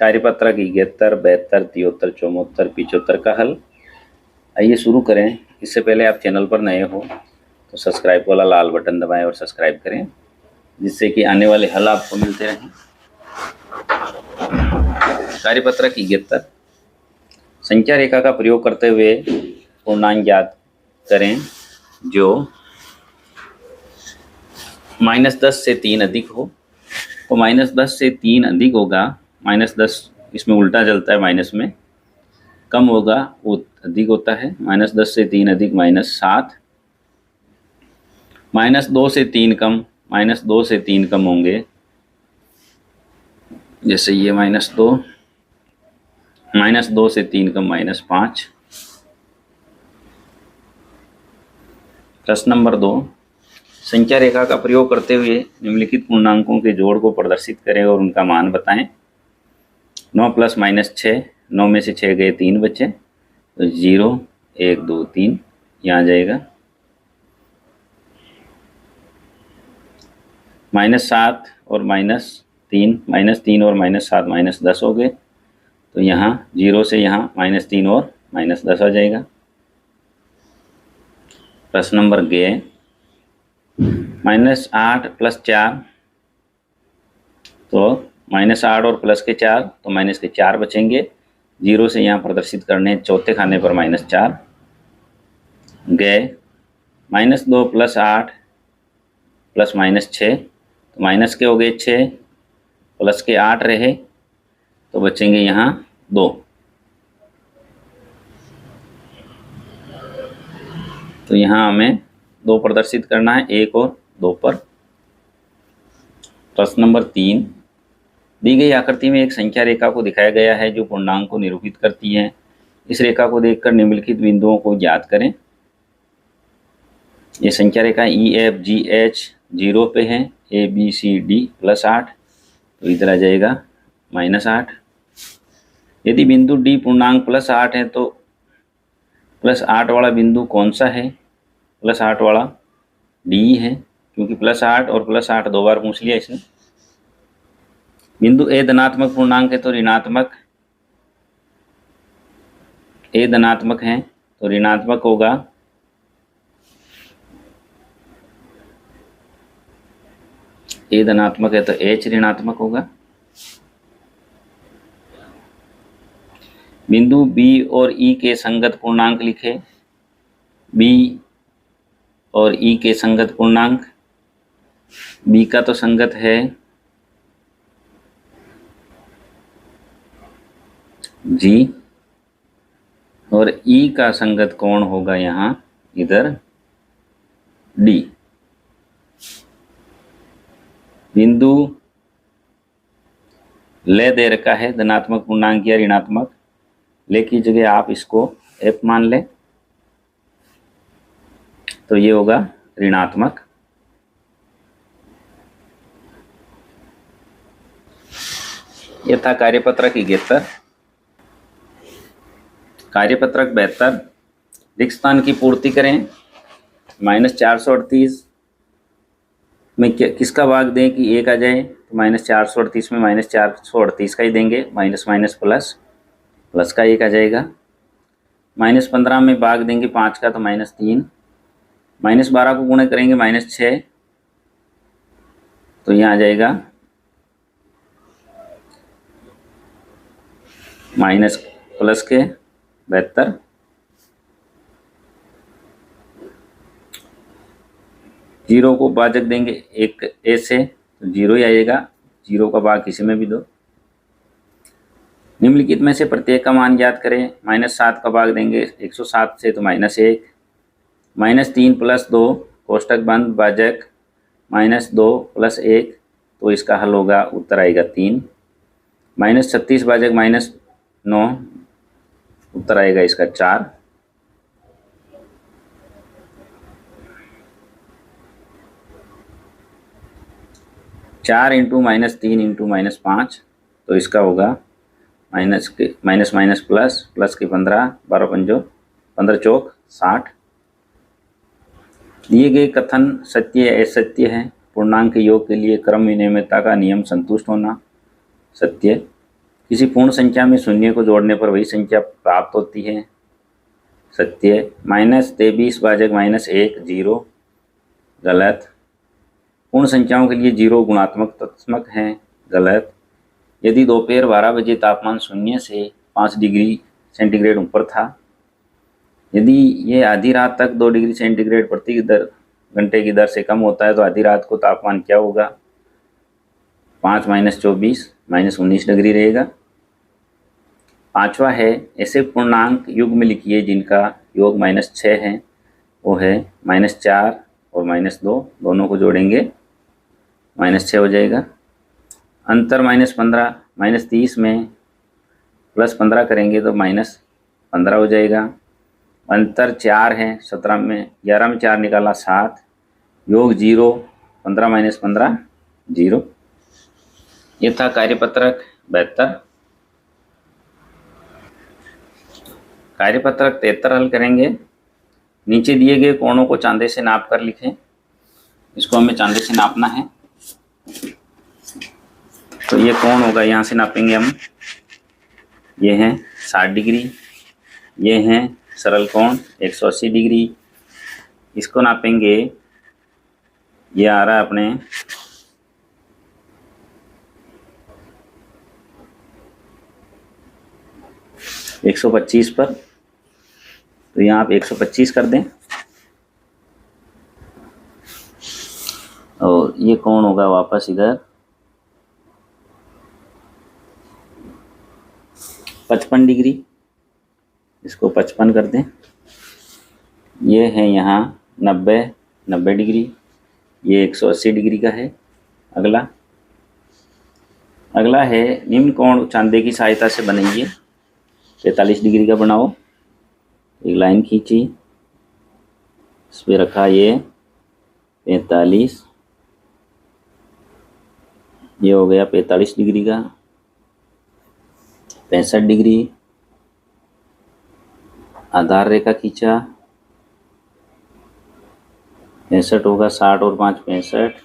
कार्यपत्रक 71, 72, 73, 74, 75 का हल। आइए शुरू करें। इससे पहले आप चैनल पर नए हो तो सब्सक्राइब वाला लाल बटन दबाएं और सब्सक्राइब करें, जिससे कि आने वाले हल आपको मिलते रहें। कार्यपत्रक 71, संख्या रेखा का प्रयोग करते हुए पूर्णांक ज्ञात करें जो -10 से 3 अधिक हो। तो -10 से 3 अधिक होगा, -10 इसमें उल्टा चलता है, माइनस में कम होगा वो अधिक होता है। -10 से 3 अधिक -7, -2 से 3 कम, -2 से 3 कम होंगे, जैसे ये -2, -2 से 3 कम -5। प्रश्न नंबर 2, संख्या रेखा का प्रयोग करते हुए निम्नलिखित पूर्णांकों के जोड़ को प्रदर्शित करें और उनका मान बताएं। 9 + -6, 9 में से 6 गए, 3 बचे, तो 0, 1, 2, 3 यहाँ जाएगा। -7 और -3, -3 और -7 -10 हो गए, तो यहाँ 0 से यहाँ -3 और -10 आ जाएगा। प्रश्न नंबर ग, -8 + 4, तो -8 और प्लस के 4, तो माइनस के 4 बचेंगे। 0 से यहाँ प्रदर्शित करने, चौथे खाने पर -4 गए। -2 + 8 + -6, तो माइनस के हो गए 6, प्लस के 8 रहे, तो बचेंगे यहाँ 2। तो यहाँ हमें 2 प्रदर्शित करना है, 1 और 2 पर। प्रश्न नंबर 3, दी गई आकृति में एक संख्या रेखा को दिखाया गया है जो पूर्णांक को निरूपित करती है। इस रेखा को देखकर निम्नलिखित बिंदुओं को ज्ञात करें। ये संख्या रेखा EFGH 0 पे है, ABCD +8, तो इधर आ जाएगा -8। यदि बिंदु D पूर्णांक +8 है तो +8 वाला बिंदु कौन सा है? +8 वाला D है, क्योंकि +8 और +8 2 बार पूछ लिया इसने। बिंदु A धनात्मक पूर्णांक है तो ऋणात्मक, A धनात्मक है तो ऋणात्मक होगा। A धनात्मक है तो H ऋणात्मक होगा। बिंदु B और E के संगत पूर्णांक लिखे। B और E के संगत पूर्णांक, B का तो संगत है G, और E का संगत कौन होगा यहाँ, इधर D। बिंदु ले दे रखा है धनात्मक पूर्णांक या ऋणात्मक, ले की जगह आप इसको F मान लें, तो ये होगा ऋणात्मक। यह था कार्यपत्रक 71। कार्यपत्रक 72, रिक्त स्थान की पूर्ति करें। -438 में किसका भाग दें कि 1 आ जाए, तो -438 में -438 का ही देंगे, माइनस माइनस प्लस, प्लस का 1 आ जाएगा। -15 में भाग देंगे 5 का, तो -3। -12 को गुणा करेंगे -6, तो यहाँ आ जाएगा माइनस प्लस के 72। जीरो को भाजक देंगे 1 A से, तो 0 ही आएगा। 0 का भाग किसी में भी दो। निम्नलिखित में से प्रत्येक का मान ज्ञात करें। -7 का भाग देंगे 107 से, तो -1। -3 + 2, कोष्टक बंद, भाजक -2 + 1, तो इसका हल होगा, उत्तर आएगा 3। -36 भाजक -9, उत्तर आएगा इसका 4। चार इंटू -3 × -5, तो इसका होगा माइनस के माइनस माइनस प्लस, प्लस के 15, 12 पंजो 15 चौक 60। दिए गए कथन सत्य या असत्य है। पूर्णांक योग के लिए क्रम विनियमितता का नियम संतुष्ट होना, सत्य। किसी पूर्ण संख्या में शून्य को जोड़ने पर वही संख्या प्राप्त होती है, सत्य। -23/-1 0, गलत। पूर्ण संख्याओं के लिए 0 गुणात्मक तत्समक है, गलत। यदि दोपहर 12 बजे तापमान 0 से 5 डिग्री सेंटीग्रेड ऊपर था, यदि ये आधी रात तक 2 डिग्री सेंटीग्रेड प्रति घंटे की दर से कम होता है तो आधी रात को तापमान क्या होगा? 5 - 24 -19 डिग्री रहेगा। पांचवा है, ऐसे पूर्णांक युग्म लिखिए जिनका योग -6 है, वो है -4 और -2, दोनों को जोड़ेंगे -6 हो जाएगा। अंतर -15 -30 में +15 करेंगे तो -15 हो जाएगा। अंतर 4 है, 11 में 4 निकाला 7, योग 0, 15 - 15 0। ये था कार्यपत्रक 72। कार्यपत्रक 73 हल करेंगे। नीचे दिए गए कोणों को चांदे से नाप कर लिखें। इसको हमें चांदे से नापना है, तो ये कोण होगा, यहाँ से नापेंगे हम। ये हैं 60 डिग्री, ये हैं सरल कोण 180 डिग्री। इसको नापेंगे, ये आ रहा है अपने 125 पर, तो यहाँ आप 125 कर दें। और ये कोण होगा वापस इधर 55 डिग्री, इसको 55 कर दें। ये है यहाँ 90 डिग्री, ये 180 डिग्री का है। अगला है निम्न कोण चांदे की सहायता से बनाइए। 45 डिग्री का बनाओ, एक लाइन खींची, इस पर रखा ये 45, ये हो गया 45 डिग्री का। 65 डिग्री, आधार रेखा खींचा, 65 होगा, 60 और 5 65।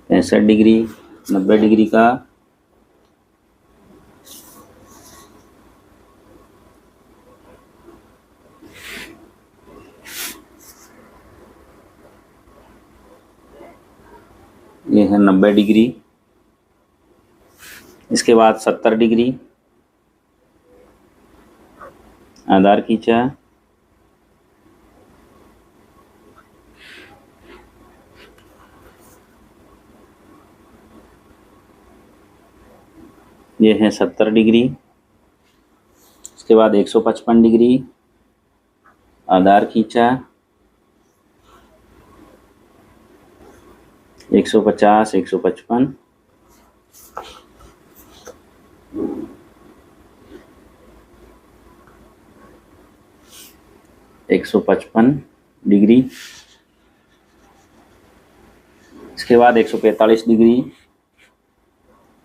65 डिग्री, 90 डिग्री का, ये है 90 डिग्री। इसके बाद 70 डिग्री, आधार खींचा, ये है 70 डिग्री। इसके बाद 155 डिग्री, आधार खींचा, 150, 155, डिग्री। इसके बाद 145 डिग्री,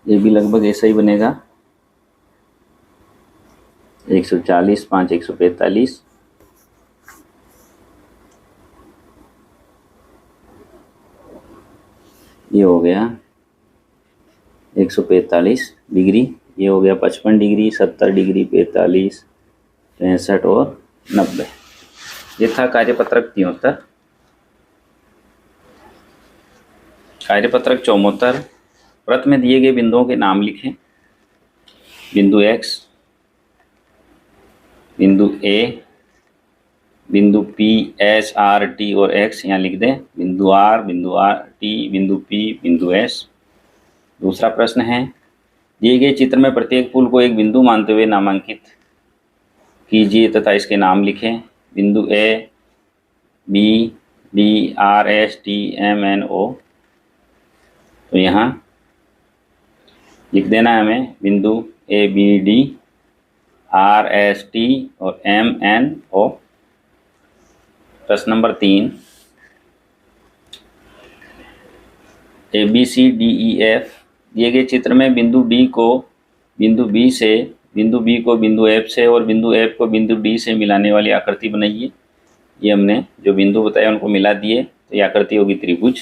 ये भी लगभग ऐसा ही बनेगा, 140, 5 145। ये हो गया 145 डिग्री, ये हो गया 55 डिग्री, 70 डिग्री, 45, 65 और 90। ये था कार्यपत्रक 73। कार्यपत्रक 74। वृत्त में दिए गए बिंदुओं के नाम लिखें। बिंदु X, बिंदु A, बिंदु P, S, R, T और X यहाँ लिख दें। बिंदु R, बिंदु T, बिंदु P, बिंदु S। दूसरा प्रश्न है, दिए गए चित्र में प्रत्येक पुल को एक बिंदु मानते हुए नामांकित कीजिए तथा इसके नाम लिखें। बिंदु A, B, D, R, S, T, M, N, O। तो यहाँ लिख देना है हमें बिंदु A, B, D, R, S, T और M, N, O। प्रश्न number 3, A, B, C, D, E, F दिए गए चित्र में बिंदु D को बिंदु B से, बिंदु B को बिंदु F से और बिंदु F को बिंदु D से मिलाने वाली आकृति बनाइए। ये हमने जो बिंदु बताए उनको मिला दिए, तो ये आकृति होगी त्रिभुज।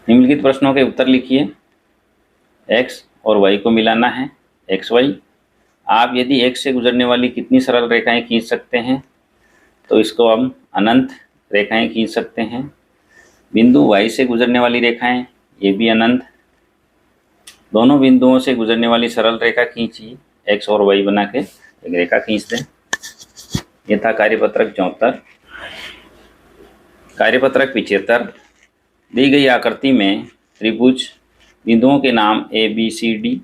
निम्नलिखित प्रश्नों के उत्तर लिखिए। x और y को मिलाना है, एक्स वाई। आप यदि x से गुजरने वाली कितनी सरल रेखाएं खींच सकते हैं, तो इसको हम अनंत रेखाएं खींच सकते हैं। बिंदु y से गुजरने वाली रेखाएं, ये भी अनंत। दोनों बिंदुओं से गुजरने वाली सरल रेखा खींचिए, x और y बना के एक रेखा खींच दें। यह था कार्यपत्रक 74। कार्यपत्रक 75। दी गई आकृति में त्रिभुज बिंदुओं के नाम A B C D,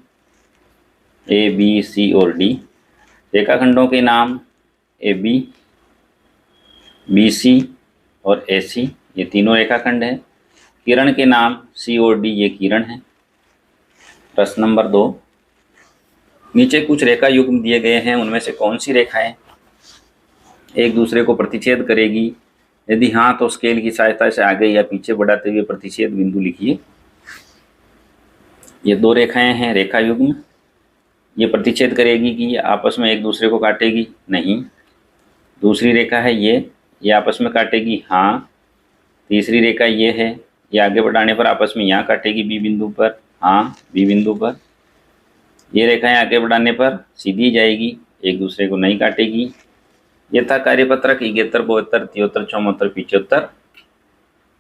A B C और डी, रेखाखंडों के नाम ए बी, बी सी और ए सी, ये तीनों रेखाखंड हैं। किरण के नाम सी और डी, ये किरण है। प्रश्न नंबर 2, नीचे कुछ रेखा युग्म दिए गए हैं, उनमें से कौन सी रेखाएं एक दूसरे को प्रतिच्छेद करेगी? यदि हाँ, तो स्केल की सहायता से आगे या पीछे बढ़ाते हुए प्रतिच्छेद बिंदु लिखिए। ये दो रेखाएं हैं रेखा युग्म। ये प्रतिच्छेद करेगी कि ये आपस में एक दूसरे को काटेगी? नहीं। दूसरी रेखा है ये आपस में काटेगी? हाँ। तीसरी रेखा ये है, ये आगे बढ़ाने पर आपस में यहाँ काटेगी बी बिंदु पर? हाँ, बी बिंदु पर। ये रेखाएं आगे बढ़ाने पर सीधी जाएगी, एक दूसरे को नहीं काटेगी। यह था कार्यपत्रक 71, 72, 73, 74, 75।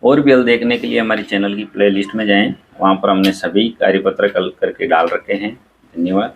और भी हल देखने के लिए हमारी चैनल की प्लेलिस्ट में जाएं, वहाँ पर हमने सभी कार्यपत्रक हल करके डाल रखे हैं। धन्यवाद।